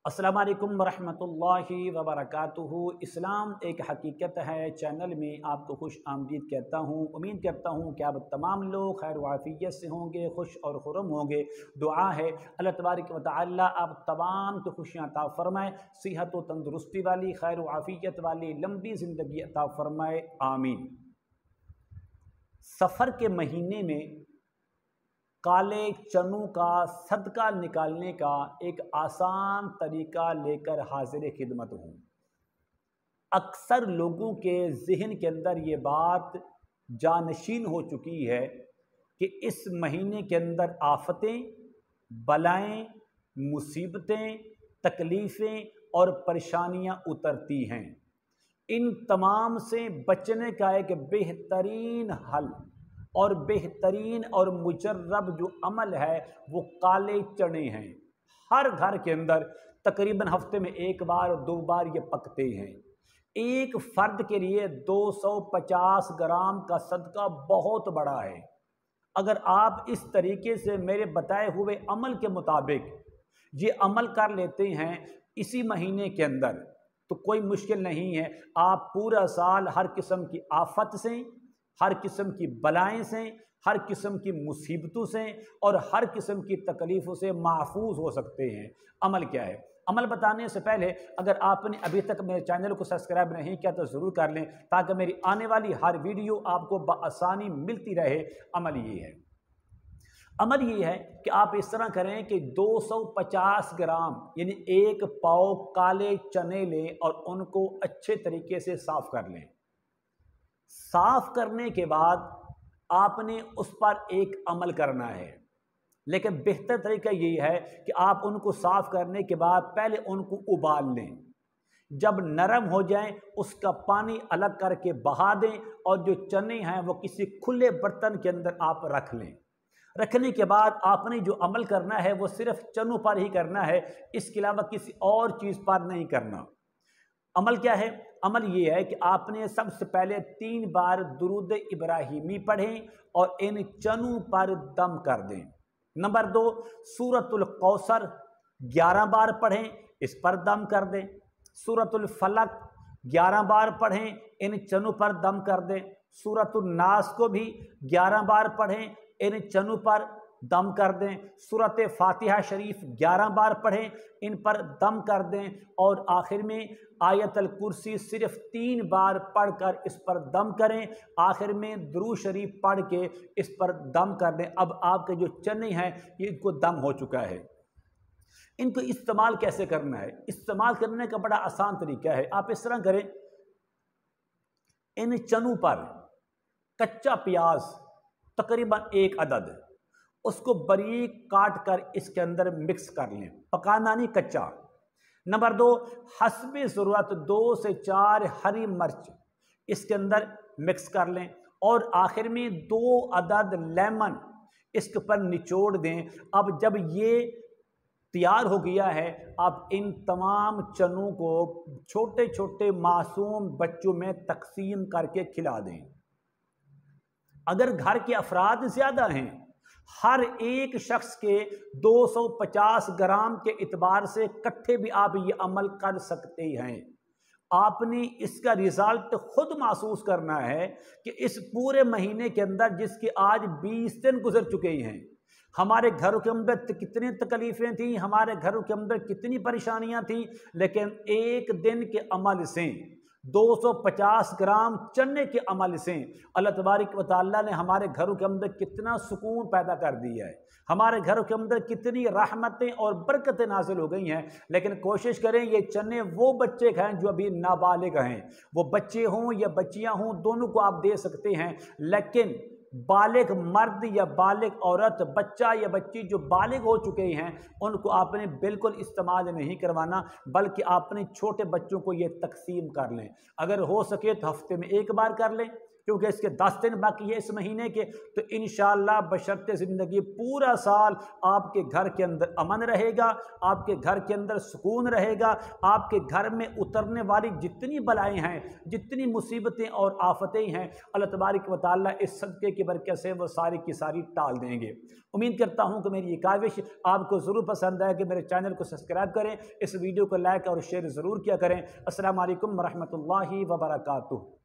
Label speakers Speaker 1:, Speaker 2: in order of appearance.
Speaker 1: अस्सलामु अलैकुम वरहमतुल्लाहि वबरकातुहू। इस्लाम एक हकीकत है चैनल में आपको खुश आमदीद कहता हूँ। उम्मीद करता हूँ कि आप तमाम लोग खैर वाफियत से होंगे, खुश और खुरम होंगे। दुआ है अल्लाह तबारक व तआला आप तमाम को खुशियाँ अता फरमाए, सेहत व तंदुरुस्ती वाली खैर वाफियत वाली लंबी ज़िंदगी अता फरमाए, आमीन। सफ़र के महीने में काले चनों का सदका निकालने का एक आसान तरीका लेकर हाजिर खिदमत हूँ। अक्सर लोगों के ज़हन के अंदर ये बात जानशीन हो चुकी है कि इस महीने के अंदर आफतें, बलाएं, मुसीबतें, तकलीफ़ें और परेशानियाँ उतरती हैं। इन तमाम से बचने का एक बेहतरीन हल और बेहतरीन और मुजर्रब जो अमल है वो काले चने हैं। हर घर के अंदर तकरीबन हफ्ते में एक बार और 2 बार ये पकते हैं। एक फ़र्द के लिए 250 ग्राम का सदका बहुत बड़ा है। अगर आप इस तरीके से मेरे बताए हुए अमल के मुताबिक ये अमल कर लेते हैं इसी महीने के अंदर, तो कोई मुश्किल नहीं है। आप पूरा साल हर किस्म की आफत से, हर किस्म की बलाएं से, हर किस्म की मुसीबतों से और हर किस्म की तकलीफ़ों से महफूज हो सकते हैं। अमल क्या है? अमल बताने से पहले अगर आपने अभी तक मेरे चैनल को सब्सक्राइब नहीं किया तो ज़रूर कर लें, ताकि मेरी आने वाली हर वीडियो आपको बआसानी मिलती रहे। अमल ये है कि आप इस तरह करें कि 250 ग्राम यानी 1 पाव काले चने लें और उनको अच्छे तरीके से साफ़ कर लें। साफ़ करने के बाद आपने उस पर एक अमल करना है, लेकिन बेहतर तरीका यही है कि आप उनको साफ़ करने के बाद पहले उनको उबाल लें। जब नरम हो जाएं उसका पानी अलग करके बहा दें और जो चने हैं वो किसी खुले बर्तन के अंदर आप रख लें। रखने के बाद आपने जो अमल करना है वो सिर्फ चनों पर ही करना है, इसके अलावा किसी और चीज़ पर नहीं करना। अमल क्या है? अमल ये है कि आपने सबसे पहले 3 बार दुरूद इब्राहिमी पढ़ें और इन चनों पर दम कर दें। नंबर 2, सूरतुल कौसर 11 बार पढ़ें, इस पर दम कर दें। सूरतुल फलक 11 बार पढ़ें, इन चनों पर दम कर दें। सूरतुल नास को भी 11 बार पढ़ें, इन चनों पर दम कर दें। सूरत फातिहा शरीफ 11 बार पढ़ें, इन पर दम कर दें। और आखिर में आयतल कुर्सी सिर्फ 3 बार पढ़कर इस पर दम करें। आखिर में दुरूद शरीफ पढ़ के इस पर दम कर दें। अब आपके जो चने हैं ये इनको दम हो चुका है। इनको इस्तेमाल कैसे करना है? इस्तेमाल करने का बड़ा आसान तरीका है। आप इस तरह करें, इन चनों पर कच्चा प्याज तकरीबन 1 अदद उसको बारीक काट कर इसके अंदर मिक्स कर लें, पकाना नहीं, कच्चा। नंबर 2, हस्बे ज़रूरत 2 से 4 हरी मिर्च इसके अंदर मिक्स कर लें। और आखिर में 2 अदद लेमन इसके ऊपर निचोड़ दें। अब जब ये तैयार हो गया है, आप इन तमाम चनों को छोटे छोटे मासूम बच्चों में तकसीम करके खिला दें। अगर घर के अफराद ज़्यादा हैं, हर एक शख्स के 250 ग्राम के इतबार से इकट्ठे भी आप ये अमल कर सकते हैं। आपने इसका रिजल्ट खुद महसूस करना है कि इस पूरे महीने के अंदर, जिसके आज 20 दिन गुजर चुके हैं, हमारे घरों के अंदर कितनी तकलीफ़ें थी, हमारे घरों के अंदर कितनी परेशानियां थी, लेकिन एक दिन के अमल से 250 ग्राम चने के अमल से अल्लाह तबारक व तआला ने हमारे घरों के अंदर कितना सुकून पैदा कर दिया है। हमारे घरों के अंदर कितनी रहमतें और बरकतें नाज़िल हो गई हैं। लेकिन कोशिश करें ये चने वो बच्चे खाएं जो अभी नाबालिग हैं। वो बच्चे हों या बच्चियां हों, दोनों को आप दे सकते हैं। लेकिन बालिग मर्द या बालिग औरत, बच्चा या बच्ची जो बालिग हो चुके हैं, उनको आपने बिल्कुल इस्तेमाल नहीं करवाना, बल्कि आपने छोटे बच्चों को ये तकसीम कर लें। अगर हो सके तो हफ्ते में 1 बार कर लें, क्योंकि इसके 10 दिन बाकी है इस महीने के। तो इंशाअल्लाह बशर्ते ज़िंदगी पूरा साल आपके घर के अंदर अमन रहेगा, आपके घर के अंदर सुकून रहेगा, आपके घर में उतरने वाली जितनी बलाएं हैं, जितनी मुसीबतें और आफतें हैं, अल्लाह तबारक व तआला इस सदक़े की बरकत से वो सारी की सारी टाल देंगे। उम्मीद करता हूँ कि मेरी ये काविश आपको ज़रूर पसंद आए कि मेरे चैनल को सब्सक्राइब करें, इस वीडियो को लाइक और शेयर ज़रूर किया करें। अस्सलामु अलैकुम व रहमतुल्लाहि व बरकातुहू।